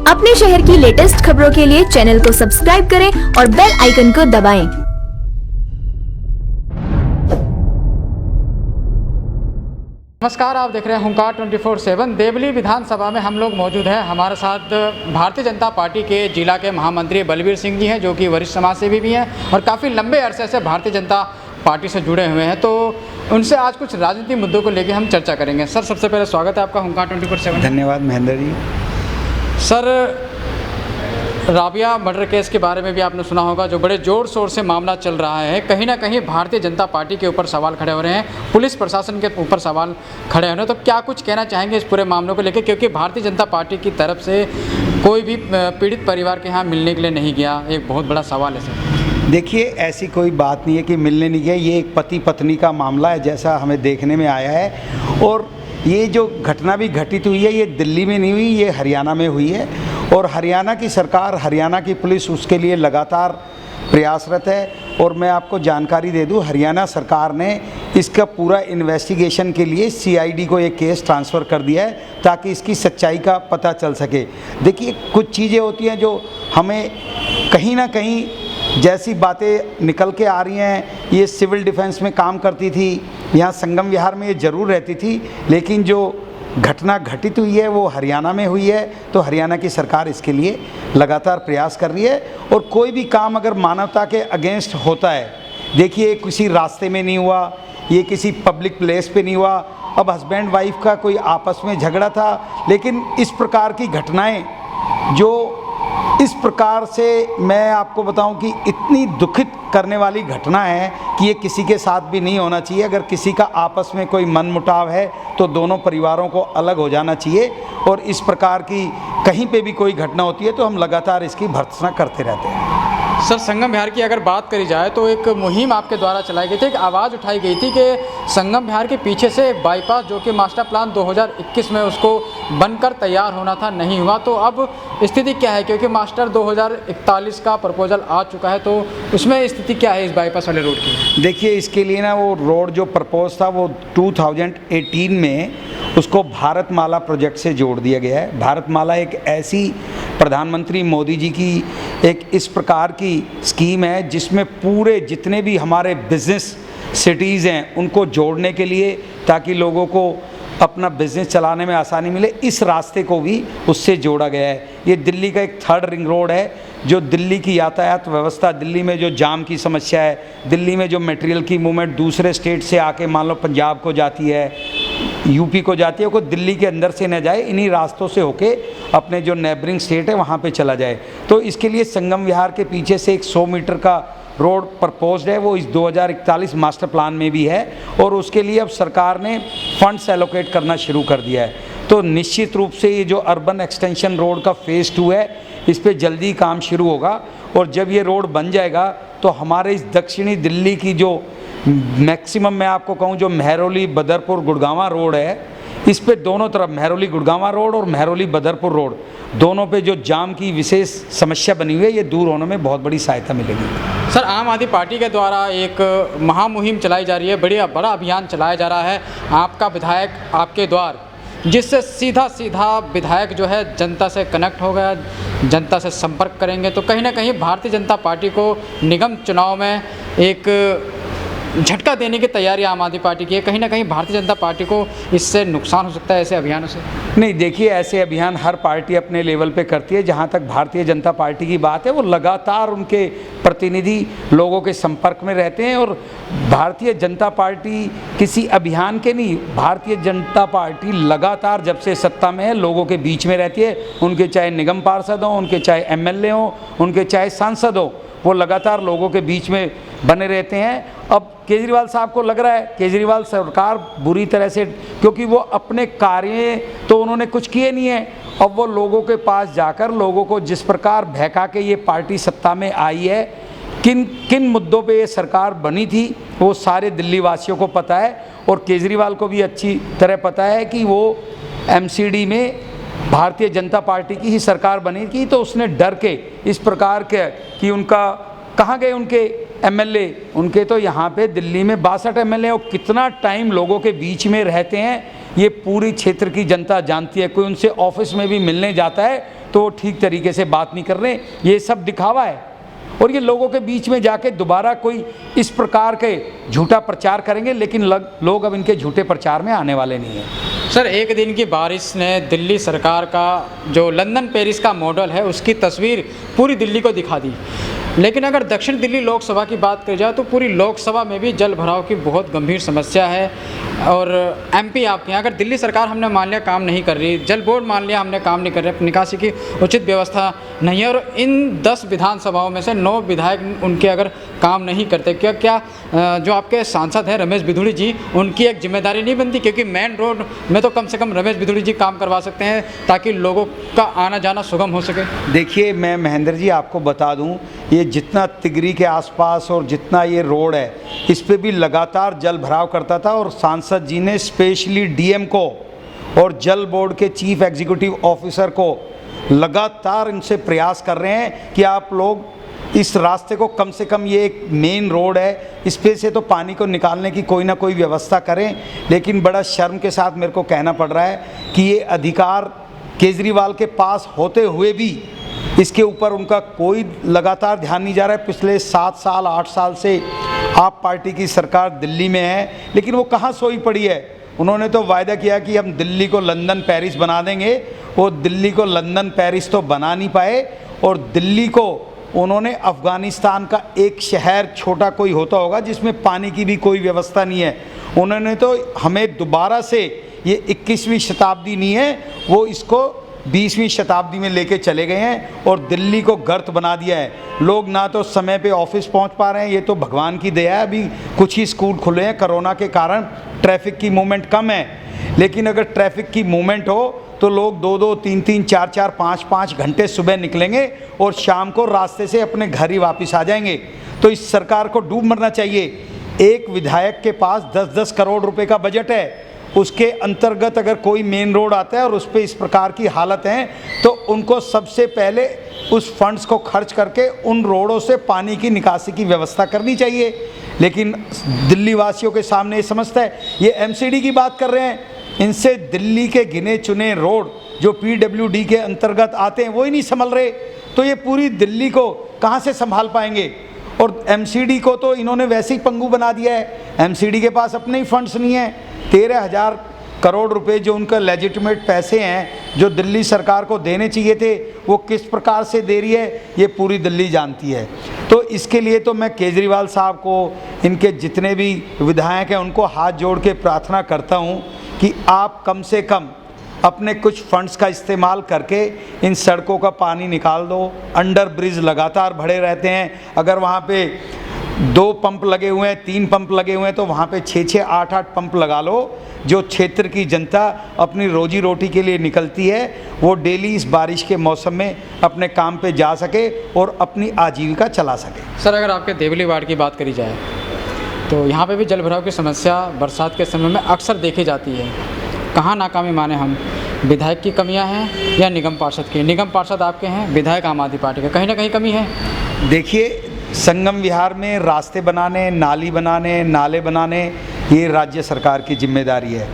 अपने शहर की लेटेस्ट खबरों के लिए चैनल को सब्सक्राइब करें और बेल आइकन को दबाएं। नमस्कार, आप देख रहे हैं हुंकार 24/7। देवली विधानसभा में हम लोग मौजूद हैं। हमारे साथ भारतीय जनता पार्टी के जिला के महामंत्री बलबीर सिंह जी हैं, जो कि वरिष्ठ समाजसेवी भी हैं और काफ़ी लंबे अरसे से भारतीय जनता पार्टी से जुड़े हुए हैं। तो उनसे आज कुछ राजनीतिक मुद्दों को लेकर हम चर्चा करेंगे। सर, सबसे पहले स्वागत है आपका हुंकार 24/7। धन्यवाद Mahendra ji. Sir, Rabia murder case के बारे में भी आपने सुना होगा, जो बड़े ज़ोर शोर से मामला चल रहा है। कहीं ना कहीं भारतीय जनता पार्टी के ऊपर सवाल खड़े हो रहे हैं, पुलिस प्रशासन के ऊपर सवाल खड़े हो रहे हैं। तो क्या कुछ कहना चाहेंगे इस पूरे मामले को लेकर, क्योंकि भारतीय जनता पार्टी की तरफ से कोई भी पीड़ित परिवार के यहाँ मिलने के लिए नहीं गया, एक बहुत बड़ा सवाल है सर। देखिए, ऐसी कोई बात नहीं है कि मिलने नहीं गया। ये एक पति पत्नी का मामला है, जैसा हमें देखने में आया है। और ये जो घटना भी घटित हुई है, ये दिल्ली में नहीं हुई, ये हरियाणा में हुई है। और हरियाणा की सरकार, हरियाणा की पुलिस उसके लिए लगातार प्रयासरत है। और मैं आपको जानकारी दे दूं, हरियाणा सरकार ने इसका पूरा इन्वेस्टिगेशन के लिए सीआईडी को एक केस ट्रांसफ़र कर दिया है, ताकि इसकी सच्चाई का पता चल सके। देखिए, कुछ चीज़ें होती हैं जो हमें कहीं ना कहीं जैसी बातें निकल के आ रही हैं। ये सिविल डिफेंस में काम करती थी, यहाँ संगम विहार में ये ज़रूर रहती थी, लेकिन जो घटना घटित हुई है वो हरियाणा में हुई है। तो हरियाणा की सरकार इसके लिए लगातार प्रयास कर रही है। और कोई भी काम अगर मानवता के अगेंस्ट होता है, देखिए किसी रास्ते में नहीं हुआ, ये किसी पब्लिक प्लेस पे नहीं हुआ। अब हस्बैंड वाइफ का कोई आपस में झगड़ा था, लेकिन इस प्रकार की घटनाएं जो इस प्रकार से, मैं आपको बताऊं कि इतनी दुखित करने वाली घटना है कि ये किसी के साथ भी नहीं होना चाहिए। अगर किसी का आपस में कोई मनमुटाव है तो दोनों परिवारों को अलग हो जाना चाहिए। और इस प्रकार की कहीं पे भी कोई घटना होती है तो हम लगातार इसकी भर्त्सना करते रहते हैं। सर, संगम विहार की अगर बात करी जाए तो एक मुहिम आपके द्वारा चलाई गई थी, एक आवाज़ उठाई गई थी कि संगम विहार के पीछे से एक बाईपास, जो कि मास्टर प्लान 2021 में उसको बनकर तैयार होना था, नहीं हुआ। तो अब स्थिति क्या है, क्योंकि मास्टर 2041 का प्रपोजल आ चुका है, तो उसमें स्थिति क्या है इस बाईपास वाले रोड की? देखिए, इसके लिए ना वो रोड जो प्रपोज था वो 2018 में उसको भारतमाला प्रोजेक्ट से जोड़ दिया गया है। भारतमाला एक ऐसी प्रधानमंत्री मोदी जी की एक इस प्रकार की स्कीम है जिसमें पूरे जितने भी हमारे बिजनेस सिटीज़ हैं उनको जोड़ने के लिए, ताकि लोगों को अपना बिजनेस चलाने में आसानी मिले, इस रास्ते को भी उससे जोड़ा गया है। ये दिल्ली का एक 3rd रिंग रोड है, जो दिल्ली की यातायात व्यवस्था, दिल्ली में जो जाम की समस्या है, दिल्ली में जो मटेरियल की मूवमेंट दूसरे स्टेट से आके मान लो पंजाब को जाती है, यूपी को जाती है, कोई दिल्ली के अंदर से न जाए, इन्हीं रास्तों से होके अपने जो नेबरिंग स्टेट है वहाँ पे चला जाए। तो इसके लिए संगम विहार के पीछे से एक 100 मीटर का रोड प्रपोज्ड है, वो इस 2041 मास्टर प्लान में भी है। और उसके लिए अब सरकार ने फंड्स एलोकेट करना शुरू कर दिया है। तो निश्चित रूप से ये जो अर्बन एक्सटेंशन रोड का फेज़ 2 है, इस पे जल्दी काम शुरू होगा। और जब ये रोड बन जाएगा तो हमारे इस दक्षिणी दिल्ली की जो मैक्सिमम, मैं आपको कहूँ, जो मेहरौली बदरपुर गुड़गांवा रोड है, इस पे दोनों तरफ मेहरौली गुड़गांवा रोड और मेहरौली बदरपुर रोड, दोनों पे जो जाम की विशेष समस्या बनी हुई है, ये दूर होने में बहुत बड़ी सहायता मिलेगी। सर, आम आदमी पार्टी के द्वारा एक महामुहिम चलाई जा रही है, बड़ा अभियान चलाया जा रहा है, आपका विधायक आपके द्वार, जिससे सीधा विधायक जो है जनता से कनेक्ट हो गया, जनता से संपर्क करेंगे। तो कहीं ना कहीं भारतीय जनता पार्टी को निगम चुनाव में एक झटका देने की तैयारी आम आदमी पार्टी की है। कहीं ना कहीं भारतीय जनता पार्टी को इससे नुकसान हो सकता है ऐसे अभियानों से? नहीं, देखिए, ऐसे अभियान हर पार्टी अपने लेवल पे करती है। जहाँ तक भारतीय जनता पार्टी की बात है, वो लगातार उनके प्रतिनिधि लोगों के संपर्क में रहते हैं। और भारतीय जनता पार्टी किसी अभियान के नहीं, भारतीय जनता पार्टी लगातार जब से सत्ता में है लोगों के बीच में रहती है। उनके चाहे निगम पार्षद हों, उनके चाहे MLA हों, उनके चाहे सांसद हों, वो लगातार लोगों के बीच में बने रहते हैं। अब केजरीवाल साहब को लग रहा है, केजरीवाल सरकार बुरी तरह से, क्योंकि वो अपने कार्य तो उन्होंने कुछ किए नहीं है, अब वो लोगों के पास जाकर लोगों को जिस प्रकार बहका के ये पार्टी सत्ता में आई है, किन मुद्दों पे ये सरकार बनी थी, वो सारे दिल्ली वासियों को पता है। और केजरीवाल को भी अच्छी तरह पता है कि वो MCD में भारतीय जनता पार्टी की ही सरकार बनी थी, तो उसने डर के इस प्रकार के कि उनका कहाँ गए उनके MLA, उनके तो यहाँ पे दिल्ली में 62 MLA, और कितना टाइम लोगों के बीच में रहते हैं ये पूरी क्षेत्र की जनता जानती है। कोई उनसे ऑफिस में भी मिलने जाता है तो ठीक तरीके से बात नहीं कर रहे, ये सब दिखावा है। और ये लोगों के बीच में जाके दोबारा कोई इस प्रकार के झूठा प्रचार करेंगे, लेकिन लोग अब इनके झूठे प्रचार में आने वाले नहीं हैं। सर, एक दिन की बारिश ने दिल्ली सरकार का जो लंदन पेरिस का मॉडल है उसकी तस्वीर पूरी दिल्ली को दिखा दी। लेकिन अगर दक्षिण दिल्ली लोकसभा की बात की जाए तो पूरी लोकसभा में भी जल भराव की बहुत गंभीर समस्या है। और एमपी आपके यहाँ, अगर दिल्ली सरकार हमने मान लिया काम नहीं कर रही, जल बोर्ड मान लिया हमने काम नहीं कर रहे, निकासी की उचित व्यवस्था नहीं है, और इन 10 विधानसभाओं में से 9 विधायक उनके अगर काम नहीं करते, क्या जो आपके सांसद हैं रमेश बिधूड़ी जी, उनकी एक जिम्मेदारी नहीं बनती? क्योंकि मेन रोड में तो कम से कम रमेश बिधूड़ी जी काम करवा सकते हैं ताकि लोगों का आना जाना सुगम हो सके। देखिए, मैं महेंद्र जी आपको बता दूं, ये जितना तिगरी के आसपास और जितना ये रोड है, इस पे भी लगातार जल भराव करता था, और सांसद जी ने स्पेशली डीएम को और जल बोर्ड के चीफ एग्जीक्यूटिव ऑफिसर को लगातार इनसे प्रयास कर रहे हैं कि आप लोग इस रास्ते को, कम से कम ये एक मेन रोड है, इस पे से तो पानी को निकालने की कोई ना कोई व्यवस्था करें। लेकिन बड़ा शर्म के साथ मेरे को कहना पड़ रहा है कि ये अधिकार केजरीवाल के पास होते हुए भी इसके ऊपर उनका कोई लगातार ध्यान नहीं जा रहा है। पिछले 7 साल 8 साल से आप पार्टी की सरकार दिल्ली में है, लेकिन वो कहाँ सोई पड़ी है। उन्होंने तो वायदा किया कि हम दिल्ली को लंदन पेरिस बना देंगे, वो दिल्ली को लंदन पेरिस तो बना नहीं पाए, और दिल्ली को उन्होंने अफ़गानिस्तान का एक शहर छोटा कोई होता होगा जिसमें पानी की भी कोई व्यवस्था नहीं है, उन्होंने तो हमें दोबारा से ये 21वीं शताब्दी नहीं है, वो इसको 20वीं शताब्दी में लेके चले गए हैं और दिल्ली को गर्त बना दिया है। लोग ना तो समय पे ऑफिस पहुंच पा रहे हैं, ये तो भगवान की दया है, अभी कुछ ही स्कूल खुले हैं, कोरोना के कारण ट्रैफिक की मूवमेंट कम है। लेकिन अगर ट्रैफिक की मूवमेंट हो तो लोग 2-2, 3-3, 4-4, 5-5 घंटे सुबह निकलेंगे और शाम को रास्ते से अपने घर ही वापस आ जाएंगे। तो इस सरकार को डूब मरना चाहिए। एक विधायक के पास 10-10 करोड़ रुपए का बजट है, उसके अंतर्गत अगर कोई मेन रोड आता है और उस पर इस प्रकार की हालत है, तो उनको सबसे पहले उस फंड्स को खर्च करके उन रोडों से पानी की निकासी की व्यवस्था करनी चाहिए। लेकिन दिल्ली वासियों के सामने ये समझता है, ये एमसीडी की बात कर रहे हैं, इनसे दिल्ली के गिने चुने रोड जो पीडब्ल्यूडी के अंतर्गत आते हैं वो ही नहीं संभल रहे, तो ये पूरी दिल्ली को कहाँ से संभाल पाएंगे। और एमसीडी को तो इन्होंने वैसे ही पंगु बना दिया है, एमसीडी के पास अपने ही फंड्स नहीं है। 13,000 करोड़ रुपए जो उनका लेजिटिमेट पैसे हैं जो दिल्ली सरकार को देने चाहिए थे, वो किस प्रकार से दे रही है ये पूरी दिल्ली जानती है। तो इसके लिए तो मैं केजरीवाल साहब को, इनके जितने भी विधायक हैं, उनको हाथ जोड़ के प्रार्थना करता हूँ कि आप कम से कम अपने कुछ फंड्स का इस्तेमाल करके इन सड़कों का पानी निकाल दो। अंडर ब्रिज लगातार भरे रहते हैं, अगर वहाँ पे 2 पंप लगे हुए हैं, 3 पंप लगे हुए हैं, तो वहाँ पे 6-6, 8-8 पंप लगा लो। जो क्षेत्र की जनता अपनी रोजी रोटी के लिए निकलती है, वो डेली इस बारिश के मौसम में अपने काम पे जा सके और अपनी आजीविका चला सके। सर, अगर आपके देवली वार्ड की बात करी जाए तो यहाँ पे भी जल भराव की समस्या बरसात के समय में अक्सर देखी जाती है। कहाँ नाकामी माने हम, विधायक की कमियाँ हैं या निगम पार्षद की? निगम पार्षद आपके हैं, विधायक आम आदमी पार्टी का, कहीं ना कहीं कमी है। देखिए, संगम विहार में रास्ते बनाने, नाली बनाने, नाले बनाने, ये राज्य सरकार की जिम्मेदारी है।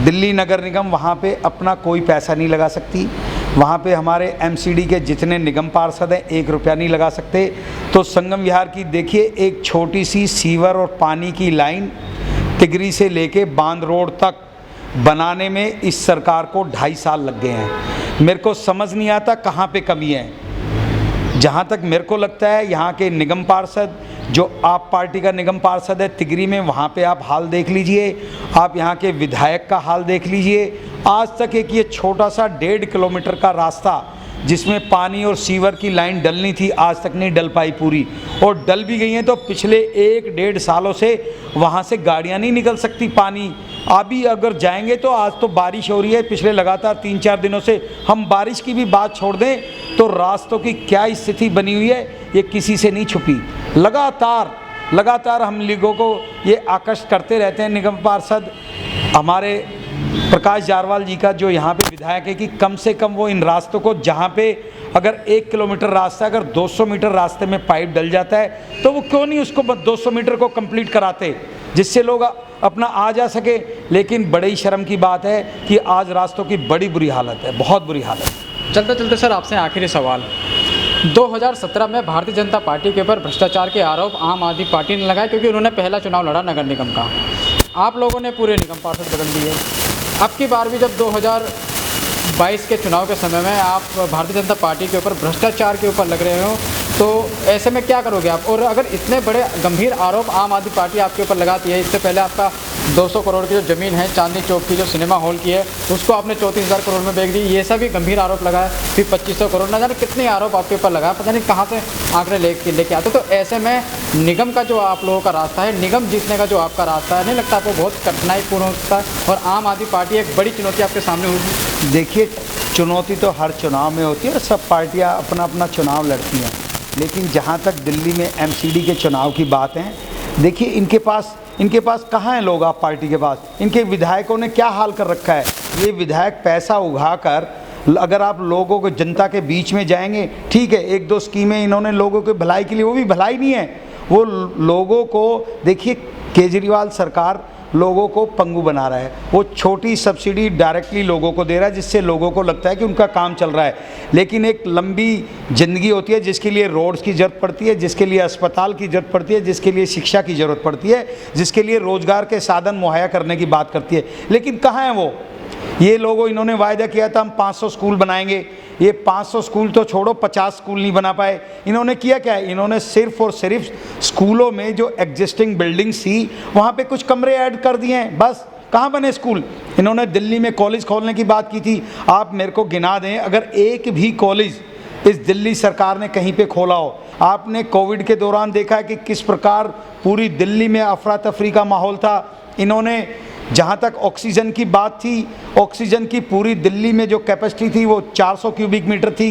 दिल्ली नगर निगम वहाँ पे अपना कोई पैसा नहीं लगा सकती। वहाँ पे हमारे एमसीडी के जितने निगम पार्षद हैं 1 रुपया नहीं लगा सकते। तो संगम विहार की देखिए, एक छोटी सी सीवर और पानी की लाइन तिगरी से लेके बांध रोड तक बनाने में इस सरकार को 2.5 साल लग गए हैं। मेरे को समझ नहीं आता कहाँ पे कमी है। जहाँ तक मेरे को लगता है, यहाँ के निगम पार्षद, जो आप पार्टी का निगम पार्षद है तिगरी में, वहाँ पे आप हाल देख लीजिए, आप यहाँ के विधायक का हाल देख लीजिए। आज तक एक ये छोटा सा 1.5 किलोमीटर का रास्ता जिसमें पानी और सीवर की लाइन डलनी थी, आज तक नहीं डल पाई पूरी, और डल भी गई हैं तो पिछले 1-1.5 सालों से वहाँ से गाड़ियाँ नहीं निकल सकती। पानी अभी अगर जाएंगे तो, आज तो बारिश हो रही है पिछले लगातार 3-4 दिनों से, हम बारिश की भी बात छोड़ दें तो रास्तों की क्या स्थिति बनी हुई है ये किसी से नहीं छुपी। लगातार हम लोगों को ये आकर्षित करते रहते हैं निगम पार्षद हमारे प्रकाश जारवाल जी का, जो यहाँ पे विधायक है, कि कम से कम वो इन रास्तों को, जहाँ पे अगर 1 किलोमीटर रास्ता, अगर 200 मीटर रास्ते में पाइप डल जाता है तो वो क्यों नहीं उसको 200 मीटर को कंप्लीट कराते, जिससे लोग अपना आ जा सके। लेकिन बड़ी शर्म की बात है कि आज रास्तों की बड़ी बुरी हालत है, बहुत बुरी हालत है। चलते चलते सर आपसे आखिरी सवाल, 2017 में भारतीय जनता पार्टी के ऊपर भ्रष्टाचार के आरोप आम आदमी पार्टी ने लगाए, क्योंकि उन्होंने पहला चुनाव लड़ा नगर निगम का। आप लोगों ने पूरे निगम पार्षद बदल दिए। अब की बार भी जब 2022 के चुनाव के समय में आप भारतीय जनता पार्टी के ऊपर भ्रष्टाचार के ऊपर लग रहे हो, तो ऐसे में क्या करोगे आप? और अगर इतने बड़े गंभीर आरोप आम आदमी पार्टी आपके ऊपर लगाती है, इससे पहले आपका 200 करोड़ की जो ज़मीन है चांदनी चौक की जो सिनेमा हॉल की है, उसको आपने 34,000 करोड़ में बेच दी, ये सब भी गंभीर आरोप लगाया, फिर 2500 करोड़, ना जाने कितने आरोप आपके ऊपर लगाया, पता नहीं कहाँ से आंकड़े लेके आते। तो ऐसे में निगम का जो आप लोगों का रास्ता है, निगम जीतने का जो आपका रास्ता है, नहीं लगता आपको बहुत कठिनाईपूर्ण हो सकता है और आम आदमी पार्टी एक बड़ी चुनौती आपके सामने होगी? देखिए, चुनौती तो हर चुनाव में होती है और सब पार्टियां अपना अपना चुनाव लड़ती हैं, लेकिन जहां तक दिल्ली में एमसीडी के चुनाव की बात है, देखिए इनके पास कहाँ हैं लोग? आप पार्टी के पास इनके विधायकों ने क्या हाल कर रखा है? ये विधायक पैसा उगाकर अगर आप लोगों को जनता के बीच में जाएंगे, ठीक है, एक दो स्कीमें इन्होंने लोगों के भलाई के लिए, वो भी भलाई नहीं है, वो लोगों को, देखिए केजरीवाल सरकार लोगों को पंगु बना रहा है, वो छोटी सब्सिडी डायरेक्टली लोगों को दे रहा है, जिससे लोगों को लगता है कि उनका काम चल रहा है। लेकिन एक लंबी ज़िंदगी होती है जिसके लिए रोड्स की ज़रूरत पड़ती है, जिसके लिए अस्पताल की ज़रूरत पड़ती है, जिसके लिए शिक्षा की ज़रूरत पड़ती है, जिसके लिए रोज़गार के साधन मुहैया करने की बात करती है। लेकिन कहाँ हैं वो? ये लोगों, इन्होंने वायदा किया था हम 500 स्कूल बनाएंगे, ये 500 स्कूल तो छोड़ो, 50 स्कूल नहीं बना पाए। इन्होंने किया क्या है? इन्होंने सिर्फ और सिर्फ स्कूलों में जो एग्जिस्टिंग बिल्डिंग्स थी वहाँ पे कुछ कमरे ऐड कर दिए हैं, बस। कहाँ बने स्कूल? इन्होंने दिल्ली में कॉलेज खोलने की बात की थी, आप मेरे को गिना दें अगर एक भी कॉलेज इस दिल्ली सरकार ने कहीं पे खोला हो। आपने कोविड के दौरान देखा है कि किस प्रकार पूरी दिल्ली में अफरा तफरी का माहौल था। इन्होंने, जहाँ तक ऑक्सीजन की बात थी, ऑक्सीजन की पूरी दिल्ली में जो कैपेसिटी थी वो 400 क्यूबिक मीटर थी,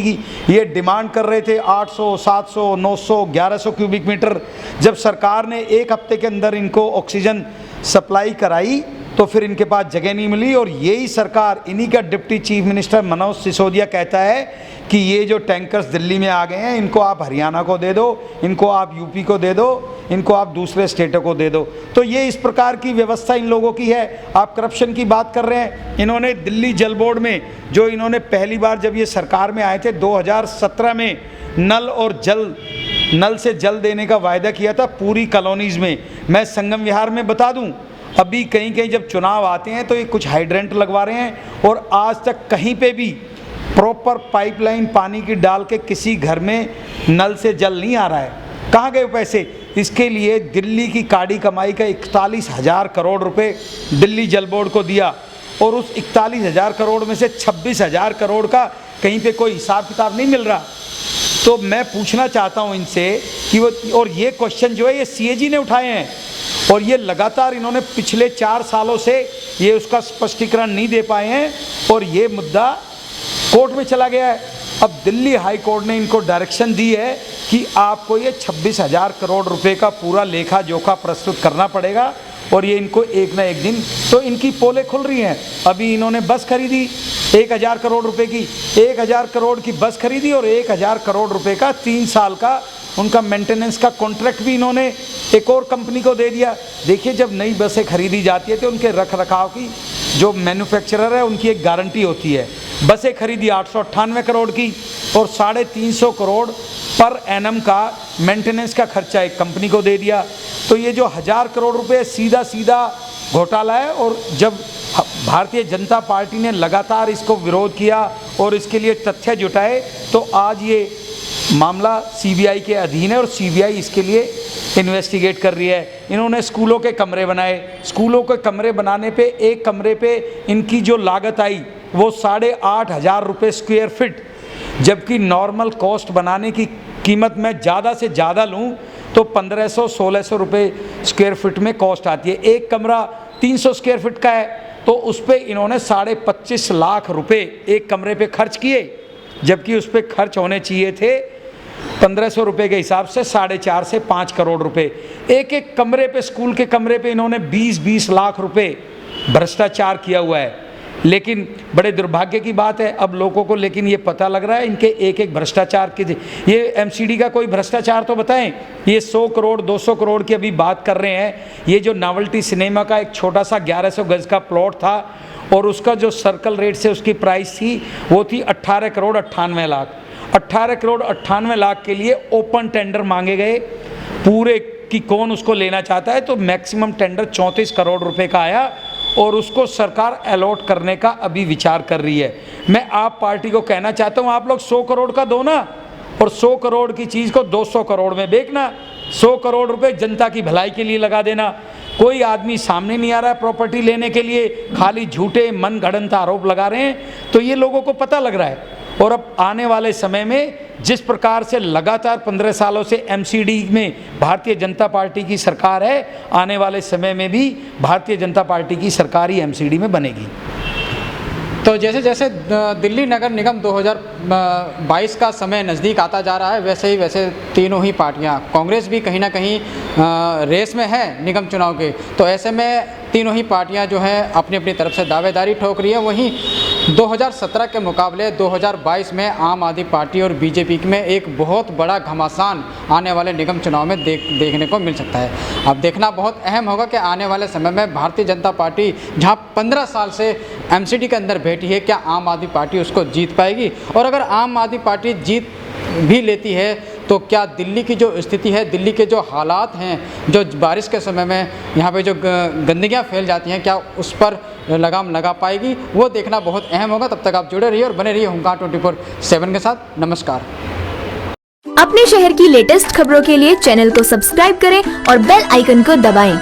ये डिमांड कर रहे थे 800, 700, 900, 1100 क्यूबिक मीटर। जब सरकार ने एक हफ्ते के अंदर इनको ऑक्सीजन सप्लाई कराई तो फिर इनके पास जगह नहीं मिली, और यही सरकार, इन्हीं का deputy chief minister Manoj Sisodia कहता है कि ये जो टैंकर्स दिल्ली में आ गए हैं, इनको आप हरियाणा को दे दो, इनको आप यूपी को दे दो, इनको आप दूसरे स्टेटों को दे दो। तो ये इस प्रकार की व्यवस्था इन लोगों की है। आप करप्शन की बात कर रहे हैं, इन्होंने दिल्ली जल बोर्ड में, जो इन्होंने पहली बार जब ये सरकार में आए थे 2017 में, नल से जल देने का वायदा किया था पूरी कॉलोनीज़ में। मैं संगम विहार में बता दूं, अभी कहीं कहीं जब चुनाव आते हैं तो ये कुछ हाइड्रेंट लगवा रहे हैं, और आज तक कहीं पे भी प्रॉपर पाइपलाइन पानी की डाल के किसी घर में नल से जल नहीं आ रहा है। कहाँ गए पैसे? इसके लिए दिल्ली की काड़ी कमाई का 41,000 करोड़ रुपए दिल्ली जल बोर्ड को दिया, और उस 41,000 करोड़ में से 26,000 करोड़ का कहीं पे कोई हिसाब किताब नहीं मिल रहा। तो मैं पूछना चाहता हूँ इनसे कि वो, और ये क्वेश्चन जो है ये सीएजी ने उठाए हैं, और ये लगातार इन्होंने पिछले 4 सालों से ये उसका स्पष्टीकरण नहीं दे पाए हैं, और ये मुद्दा कोर्ट में चला गया है। अब दिल्ली हाई कोर्ट ने इनको डायरेक्शन दी है कि आपको ये 26,000 करोड़ रुपए का पूरा लेखा जोखा प्रस्तुत करना पड़ेगा, और ये इनको एक ना एक दिन, तो इनकी पोलें खुल रही हैं। अभी इन्होंने बस खरीदी 1,000 करोड़ रुपए की, 1,000 करोड़ की बस खरीदी, और 1,000 करोड़ रुपए का 3 साल का उनका मेंटेनेंस का कॉन्ट्रैक्ट भी इन्होंने एक और कंपनी को दे दिया। देखिए, जब नई बसें खरीदी जाती है तो उनके रख रखाव की जो मैन्युफैक्चरर है उनकी एक गारंटी होती है। बसें खरीदी 898 करोड़ की, और 350 करोड़ पर एनम का मेंटेनेंस का खर्चा एक कंपनी को दे दिया। तो ये जो 1,000 करोड़ रुपए सीधा सीधा घोटाला है, और जब भारतीय जनता पार्टी ने लगातार इसको विरोध किया और इसके लिए तथ्य जुटाए, तो आज ये मामला सीबीआई के अधीन है और सीबीआई इसके लिए इन्वेस्टिगेट कर रही है। इन्होंने स्कूलों के कमरे बनाए, स्कूलों के कमरे बनाने पे एक कमरे पे इनकी जो लागत आई वो 8,500 रुपये स्क्वायर फिट, जबकि नॉर्मल कॉस्ट बनाने की कीमत मैं ज़्यादा से ज़्यादा लूँ तो 1,500-1,600 रुपये स्क्वायर फिट में कॉस्ट आती है। एक कमरा 300 स्क्वायर फिट का है, तो उस पर इन्होंने 25.5 लाख रुपए एक कमरे पे खर्च किए, जबकि उस पर खर्च होने चाहिए थे 1,500 रुपये के हिसाब से 4.5 से 5 करोड़ रुपए। एक एक कमरे पे, स्कूल के कमरे पे इन्होंने 20-20 लाख रुपए भ्रष्टाचार किया हुआ है। लेकिन बड़े दुर्भाग्य की बात है अब लोगों को, लेकिन ये पता लग रहा है इनके एक एक भ्रष्टाचार के। ये एमसीडी का कोई भ्रष्टाचार तो बताएं। ये 100 करोड़ 200 करोड़ की अभी बात कर रहे हैं। ये जो नॉवेल्टी सिनेमा का एक छोटा सा 1100 गज का प्लॉट था और उसका जो सर्कल रेट से उसकी प्राइस थी वो थी 18 करोड़ 98 लाख। 18 करोड़ 98 लाख के लिए ओपन टेंडर मांगे गए पूरे कि कौन उसको लेना चाहता है, तो मैक्सिमम टेंडर 34 करोड़ रुपए का आया और उसको सरकार अलॉट करने का अभी विचार कर रही है। मैं आप पार्टी को कहना चाहता हूँ आप लोग 100 करोड़ का दो ना, और 100 करोड़ की चीज़ को 200 करोड़ में बेचना। 100 करोड़ रुपए जनता की भलाई के लिए लगा देना। कोई आदमी सामने नहीं आ रहा है प्रॉपर्टी लेने के लिए, खाली झूठे मन गढ़ंत आरोप लगा रहे हैं, तो ये लोगों को पता लग रहा है। और अब आने वाले समय में जिस प्रकार से लगातार 15 सालों से एमसीडी में भारतीय जनता पार्टी की सरकार है, आने वाले समय में भी भारतीय जनता पार्टी की सरकार ही एमसीडी में बनेगी। तो जैसे जैसे दिल्ली नगर निगम 2022 का समय नज़दीक आता जा रहा है, वैसे तीनों ही पार्टियां, कांग्रेस भी कहीं ना कहीं रेस में है निगम चुनाव के, तो ऐसे में तीनों ही पार्टियां जो है अपनी अपनी तरफ से दावेदारी ठोक रही है। वहीं 2017 के मुकाबले 2022 में आम आदमी पार्टी और बीजेपी में एक बहुत बड़ा घमासान आने वाले निगम चुनाव में देखने को मिल सकता है। अब देखना बहुत अहम होगा कि आने वाले समय में भारतीय जनता पार्टी जहां 15 साल से एमसीडी के अंदर बैठी है, क्या आम आदमी पार्टी उसको जीत पाएगी? और अगर आम आदमी पार्टी जीत भी लेती है तो क्या दिल्ली की जो स्थिति है, दिल्ली के जो हालात हैं, जो बारिश के समय में यहाँ पे जो गंदगियाँ फैल जाती हैं, क्या उस पर लगाम लगा पाएगी? वो देखना बहुत अहम होगा। तब तक आप जुड़े रहिए और बने रहिए हुंकार 24/7 के साथ। नमस्कार। अपने शहर की लेटेस्ट खबरों के लिए चैनल को सब्सक्राइब करें और बेल आइकन को दबाएं।